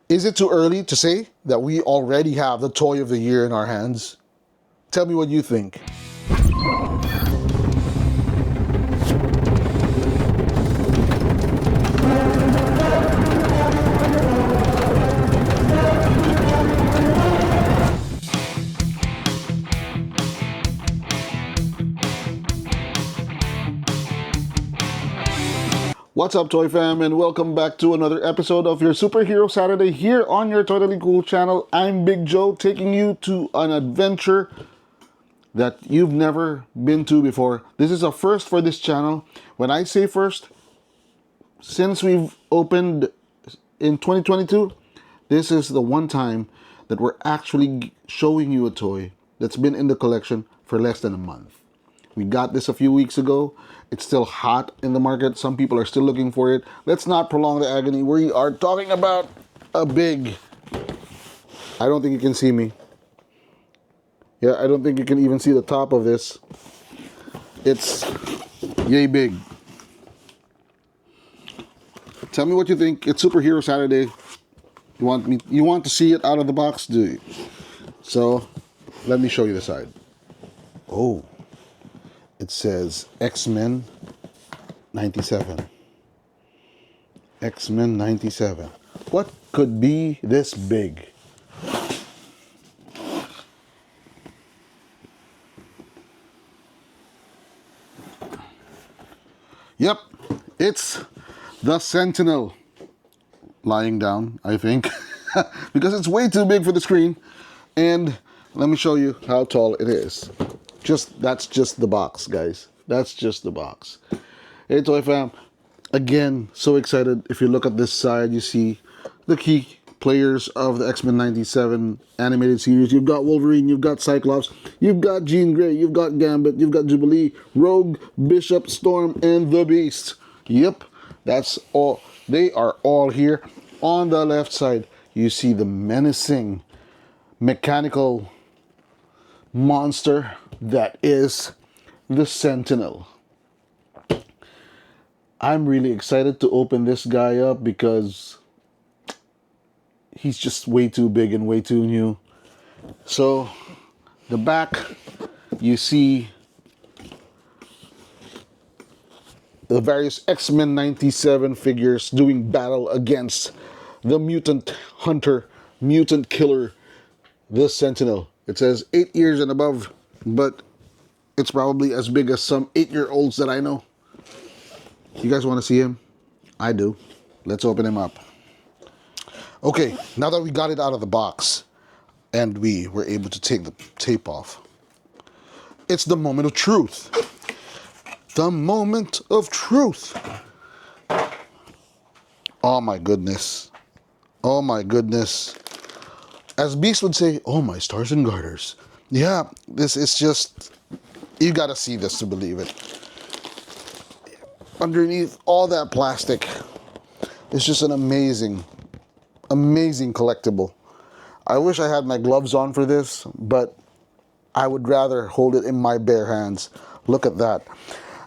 Is it too early to say that we already have the toy of the year in our hands? Tell me what you think. What's up, Toy Fam, and welcome back to another episode of your Superhero Saturday here on your Toytally Cool channel. I'm Big Joe, taking you to an adventure that you've never been to before. This is a first for this channel. When I say first, since we've opened in 2022, this is the one time that we're actually showing you a toy that's been in the collection for less than a month. We got this a few weeks ago. It's still hot in the market. Some people are still looking for it. Let's not prolong the agony. We are talking about a big... I don't think you can see me. Yeah, I don't think you can even see the top of this. It's yay big. Tell me what you think. It's Superhero Saturday. You want to see it out of the box, do you? So, let me show you the side. Oh. It says X-Men 97. X-Men 97. What could be this big? Yep, it's the Sentinel. Lying down, I think. Because it's way too big for the screen. And let me show you how tall it is. That's just the box, guys. That's just the box. Hey, Toy Fam. Again, so excited. If you look at this side, you see the key players of the X-Men 97 animated series. You've got Wolverine, you've got Cyclops, you've got Jean Grey, you've got Gambit, you've got Jubilee, Rogue, Bishop, Storm, and the Beast. Yep, that's all. They are all here. On the left side, you see the menacing mechanical monster that is the Sentinel. I'm really excited to open this guy up because he's just way too big and way too new. So the back, you see the various X-Men 97 figures doing battle against the mutant hunter, mutant killer, the Sentinel. It says 8 years and above, but it's probably as big as some 8-year-olds that I know. You guys want to see him? I do. Let's open him up. Okay, now that we got it out of the box and we were able to take the tape off, it's the moment of truth. The moment of truth. Oh my goodness. Oh my goodness. As Beast would say, oh my stars and garters. Yeah, this is just, you gotta see this to believe it. Underneath all that plastic, it's just an amazing, amazing collectible. I wish I had my gloves on for this, but I would rather hold it in my bare hands. Look at that.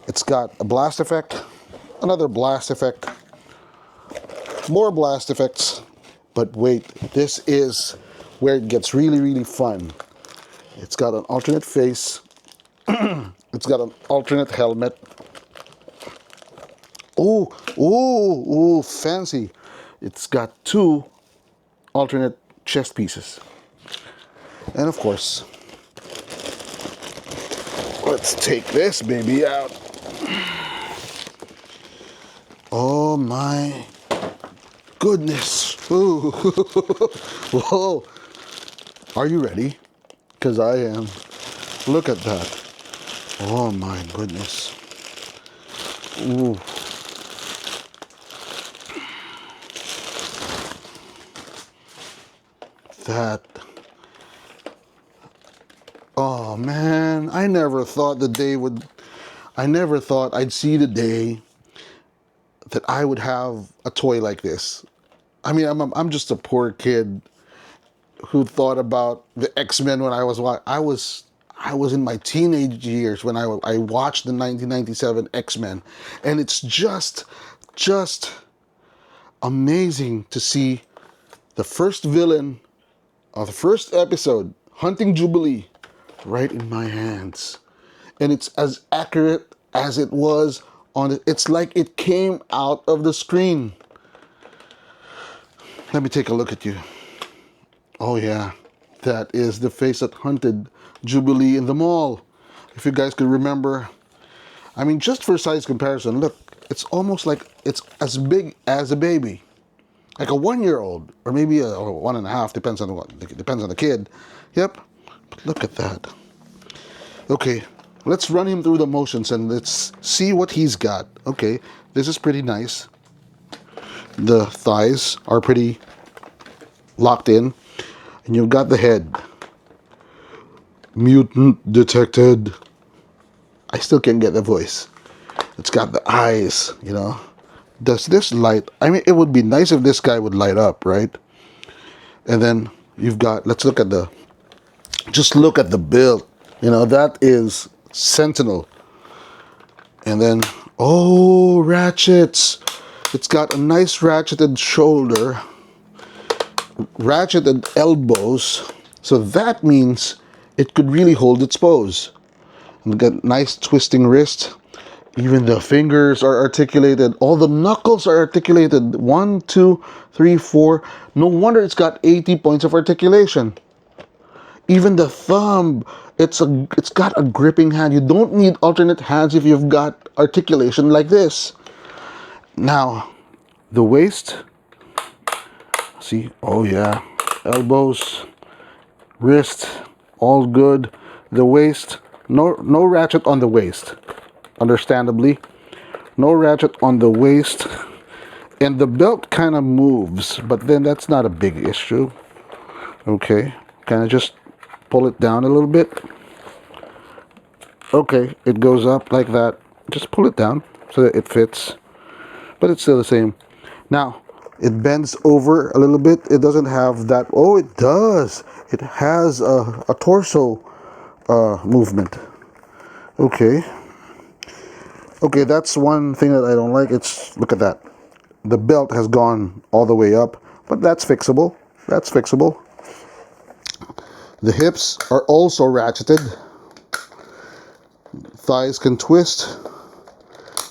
It's got a blast effect, another blast effect, more blast effects. But wait, this is where it gets really, really fun. It's got an alternate face. It's got an alternate helmet. Oh, oh, oh, fancy. It's got 2 alternate chest pieces. And of course, let's take this baby out. Oh my goodness. Ooh. Whoa. Are you ready? Because I am. Look at that. Oh my goodness. Ooh. That. Oh man, I never thought I'd see the day that I would have a toy like this. I mean, I'm just a poor kid who thought about the X-Men when I was in my teenage years when I watched the 1997 X-Men, and it's just amazing to see the first villain of the first episode, Hunting Jubilee, right in my hands. And it's as accurate as it was on it. It's like it came out of the screen. Let me take a look at you. Oh yeah, that is the face that hunted Jubilee in the mall. If you guys could remember, I mean, just for size comparison, look, it's almost like it's as big as a baby, like a 1-year-old, or maybe a or 1.5, depends on the kid. Yep, but look at that. Okay, let's run him through the motions and let's see what he's got. Okay, this is pretty nice. The thighs are pretty locked in, and you've got the head. Mutant detected. I still can't get the voice. It's got the eyes, you know. Does this light? I mean, it would be nice if this guy would light up, right? And then you've got, let's look at just look at the build. You know, that is Sentinel. And then, oh, ratchets. It's got a nice ratcheted shoulder, ratcheted elbows. So that means it could really hold its pose. And got nice twisting wrist. Even the fingers are articulated. All the knuckles are articulated. 1, 2, 3, 4. No wonder it's got 80 points of articulation. Even the thumb, it's got a gripping hand. You don't need alternate hands if you've got articulation like this. Now, the waist. See, oh yeah, elbows, wrist, all good. The waist, no ratchet on the waist. Understandably, no ratchet on the waist, and the belt kind of moves, but then that's not a big issue. Okay, kind of just pull it down a little bit. Okay, it goes up like that. Just pull it down so that it fits, but it's still the same. Now it bends over a little bit. It doesn't have that. Oh, it does. It has a torso movement. Okay. Okay, that's one thing that I don't like. Look at that. The belt has gone all the way up, but that's fixable. That's fixable. The hips are also ratcheted. Thighs can twist.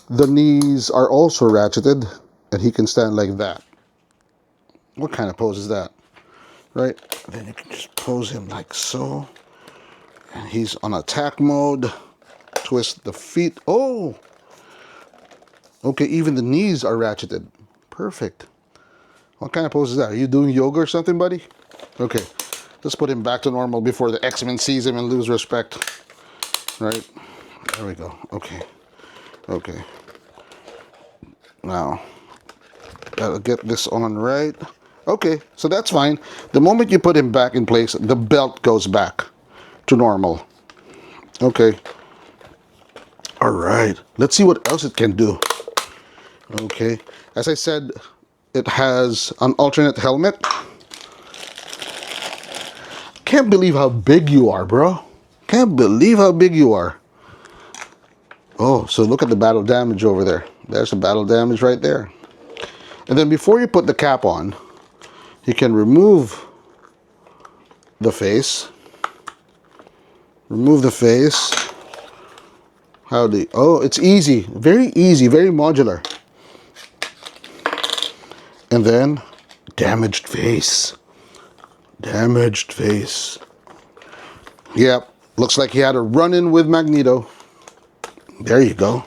The knees are also ratcheted, and he can stand like that. What kind of pose is that? Right? Then you can just pose him like so. And he's on attack mode. Twist the feet. Oh! Okay, even the knees are ratcheted. Perfect. What kind of pose is that? Are you doing yoga or something, buddy? Okay, let's put him back to normal before the X-Men sees him and lose respect. Right? There we go. Okay. Okay. Now, gotta get this on right. Okay, so that's fine. The moment you put him back in place, the belt goes back to normal. Okay. All right. Let's see what else it can do. Okay, as I said, it has an alternate helmet. Can't believe how big you are, bro. Can't believe how big you are. Oh, so look at the battle damage over there. There's the battle damage right there. And then before you put the cap on, you can remove the face. Remove the face. Oh, it's easy. Very easy, very modular. And then, damaged face. Damaged face. Yep, looks like he had a run-in with Magneto. There you go.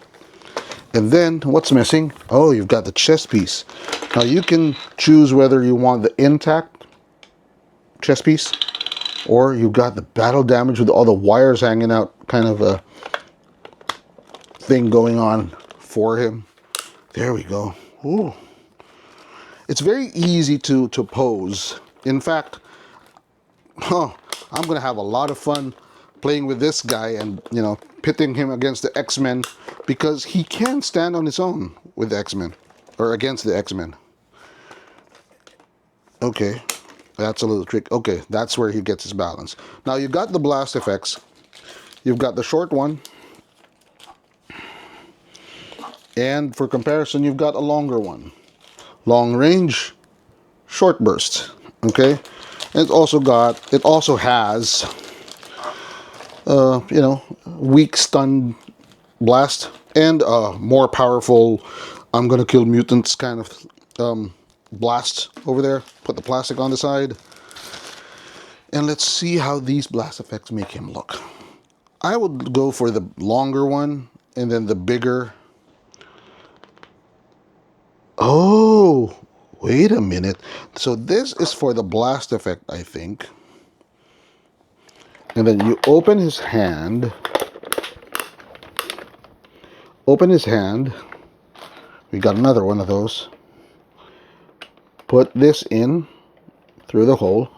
And then, what's missing? Oh, you've got the chest piece. Now you can choose whether you want the intact chest piece, or you've got the battle damage with all the wires hanging out, kind of a thing going on for him. There we go. Ooh. It's very easy to pose. In fact, I'm gonna have a lot of fun playing with this guy and, you know, pitting him against the X-Men, because he can stand on his own with the X-Men, or against the X-Men. Okay, that's a little trick. Okay, that's where he gets his balance. Now you've got the blast effects. You've got the short one, and for comparison, you've got a longer one. Long range, short burst. Okay, and it also has, you know, weak stun blast and more powerful I'm gonna kill mutants kind of blast over there. Put the plastic on the side, and let's see how these blast effects make him look. I would go for the longer one and then the bigger. Oh, wait a minute. So this is for the blast effect, I think. And then you open his hand. Open his hand. We got another one of those. Put this in through the hole.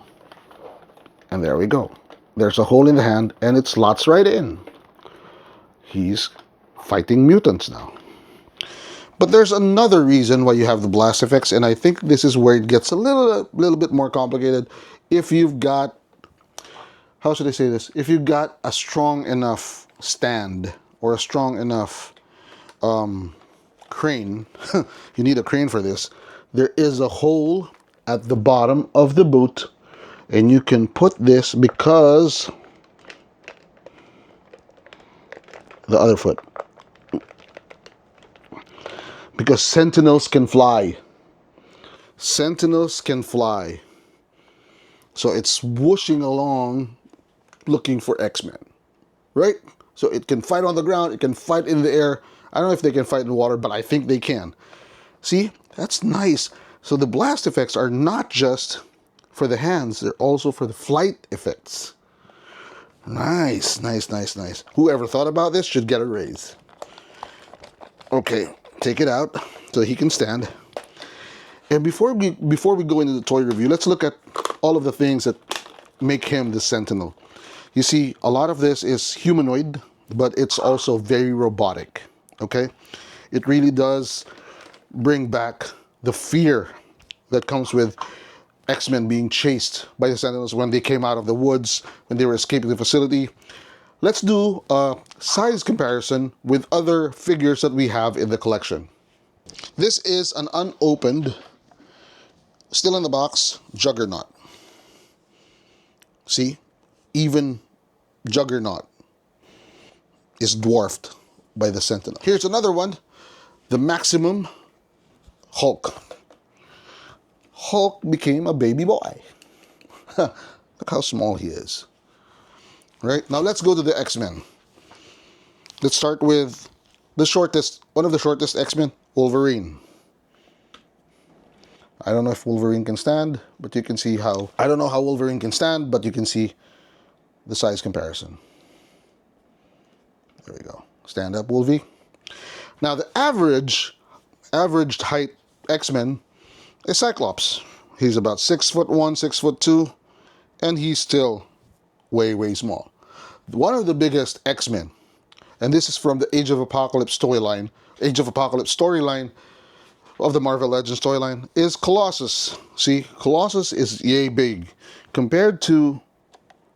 And there we go. There's a hole in the hand and it slots right in. He's fighting mutants now. But there's another reason why you have the blast effects, and I think this is where it gets a little bit more complicated. If you've got, how should I say this? If you've got a strong enough stand or a strong enough crane, you need a crane for this. There is a hole at the bottom of the boot, and you can put this because the other foot. Because sentinels can fly. Sentinels can fly. So it's whooshing along looking for X-Men. Right? So it can fight on the ground, it can fight in the air. I don't know if they can fight in the water, but I think they can. See? That's nice. So the blast effects are not just for the hands, they're also for the flight effects. Nice, nice, nice, nice. Whoever thought about this should get a raise. Okay, take it out so he can stand. And before we go into the toy review, let's look at all of the things that make him the Sentinel. You see, a lot of this is humanoid, but it's also very robotic. Okay, it really does bring back the fear that comes with X-Men being chased by the Sentinels when they came out of the woods, when they were escaping the facility. Let's do a size comparison with other figures that we have in the collection. This is an unopened, still in the box, Juggernaut. See? Even Juggernaut is dwarfed by the Sentinel. Here's another one, the Maximum Hulk. Hulk became a baby boy. Look how small he is. Right? Now let's go to the X-Men. Let's start with the shortest, one of the shortest X-Men, Wolverine. I don't know if Wolverine can stand, but you can see how, I don't know how Wolverine can stand, but you can see the size comparison. There we go. Stand up, Wolvie. Now the average height X-Men is Cyclops. He's about 6'1", 6'2", and he's still way, way small. One of the biggest X-Men, and this is from the Age of Apocalypse storyline, of the Marvel Legends storyline, is Colossus. See, Colossus is yay big. Compared to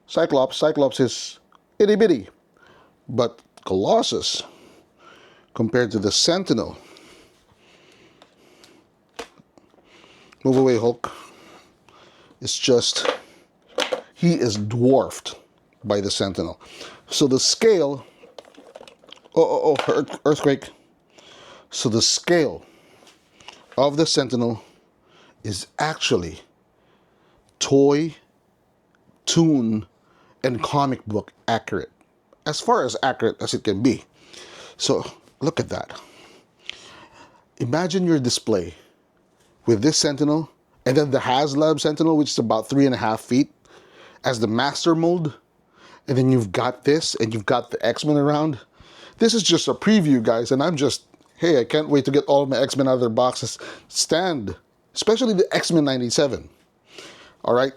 Cyclops, Cyclops is itty bitty. But Colossus, compared to the Sentinel, move away Hulk, it's just, he is dwarfed by the Sentinel. So the scale, earthquake. So the scale of the Sentinel is actually toy, toon, and comic book accurate. As far as accurate as it can be. So look at that. Imagine your display with this Sentinel and then the HasLab Sentinel, which is about 3.5 feet, as the master mold. And then you've got this and you've got the X-Men around. This is just a preview, guys, and I'm just, hey, I can't wait to get all of my X-Men out of their boxes. Stand, especially the X-Men 97. All right?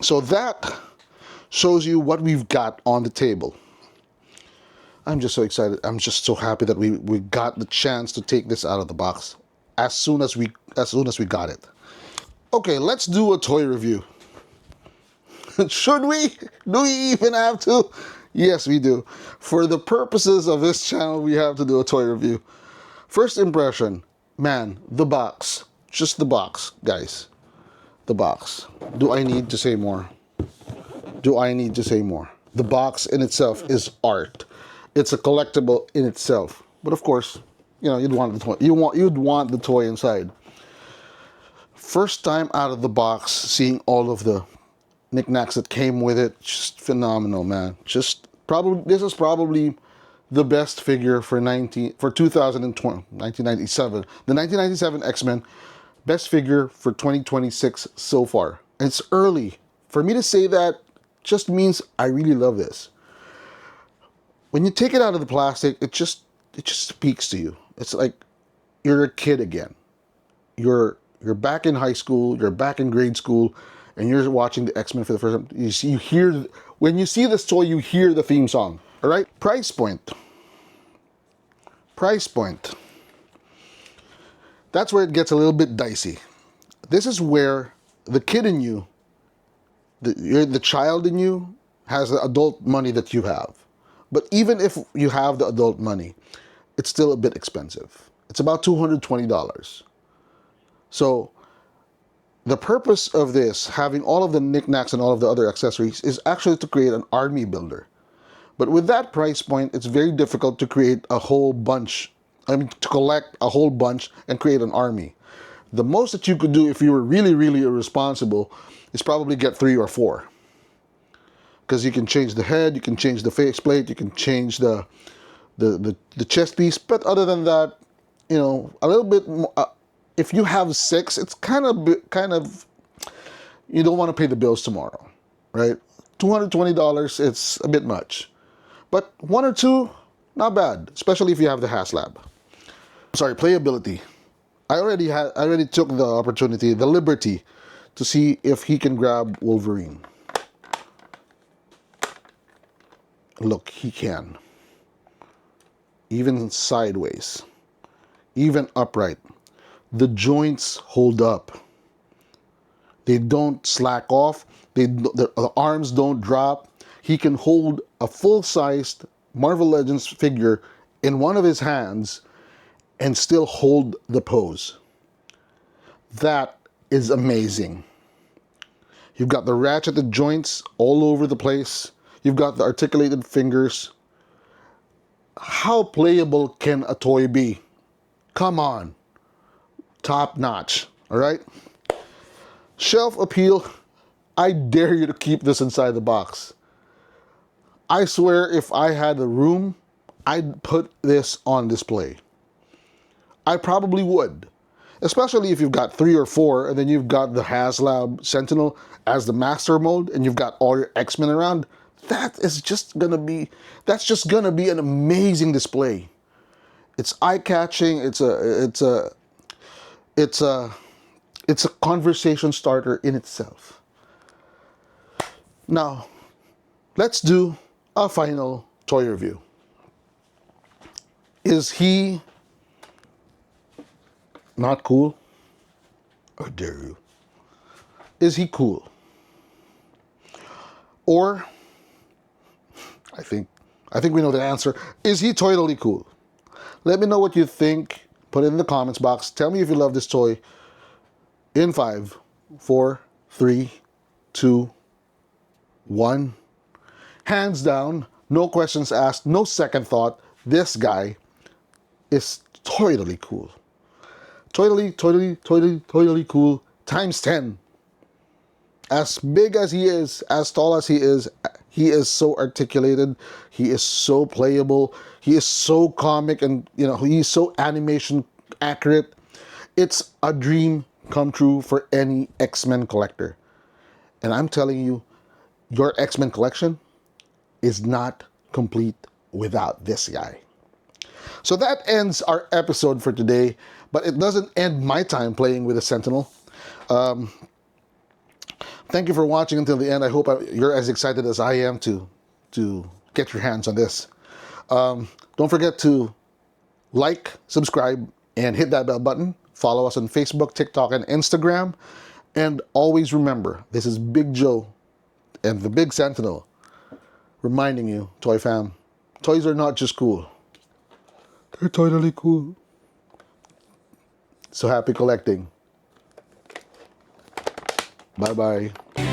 So that shows you what we've got on the table. I'm just so excited. I'm just so happy that we got the chance to take this out of the box as soon as we got it. Okay, let's do a toy review. Should we? Do we even have to? Yes, we do. For the purposes of this channel, we have to do a toy review. First impression, man, the box. Just the box, guys. the box. Do I need to say more? Do I need to say more? The box in itself is art. It's a collectible in itself. But of course, you know, you'd want the toy. You'd want the toy inside. First time out of the box, seeing all of the knickknacks that came with it, just phenomenal, man. Just probably this is probably the best figure for 2020, 1997. The 1997 X-Men, best figure for 2026 so far. And it's early. For me to say that just means I really love this. When you take it out of the plastic, it just speaks to you. It's like you're a kid again. You're back in high school, you're back in grade school, and you're watching the X-Men for the first time. You hear, when you see this toy, you hear the theme song. All right? Price point. Price point. That's where it gets a little bit dicey. This is where the kid in you, the child in you, has the adult money that you have. But even if you have the adult money, it's still a bit expensive. It's about $220. So the purpose of this, having all of the knickknacks and all of the other accessories, is actually to create an army builder. But with that price point, it's very difficult to create a whole bunch. I mean, to collect a whole bunch and create an army. The most that you could do if you were really, really irresponsible is probably get 3 or 4. Because you can change the head, you can change the faceplate, you can change the chest piece. But other than that, you know, a little bit more, if you have 6, it's kind of, you don't want to pay the bills tomorrow, right? $220, it's a bit much. But 1 or 2, not bad, especially if you have the HasLab. Sorry, playability. I already took the opportunity, the liberty, to see if he can grab Wolverine. Look, he can. Even sideways. Even upright. The joints hold up. They don't slack off. The arms don't drop. He can hold a full-sized Marvel Legends figure in one of his hands and still hold the pose. That is amazing. You've got the ratcheted joints all over the place. You've got the articulated fingers. How playable can a toy be? Come on. Top notch, all right? Shelf appeal. I dare you to keep this inside the box. I swear if I had a room, I'd put this on display. I probably would. Especially if you've got 3 or 4, and then you've got the HasLab Sentinel as the master mode, and you've got all your X-Men around. That's just gonna be an amazing display. It's eye-catching. It's a conversation starter in itself. Now, let's do a final toy review. Is he not cool? Or dare you? Is he cool? Or, I think we know the answer. Is he totally cool? Let me know what you think. Put it in the comments box. Tell me if you love this toy. In 5, 4, 3, 2, 1. Hands down, no questions asked, no second thought. This guy is totally cool. Totally cool times 10. As big as he is, as tall as he is so articulated, he is so playable, he is so comic, and you know, he's so animation accurate. It's a dream come true for any X-Men collector. And I'm telling you, your X-Men collection is not complete without this guy. So that ends our episode for today, but it doesn't end my time playing with the Sentinel. Thank you for watching until the end. I hope you're as excited as I am to get your hands on this. Don't forget to like, subscribe, and hit that bell button. Follow us on Facebook, TikTok, and Instagram. And always remember, this is Big Joe and the Big Sentinel reminding you, Toy Fam, toys are not just cool. They're totally cool. So happy collecting. Bye-bye.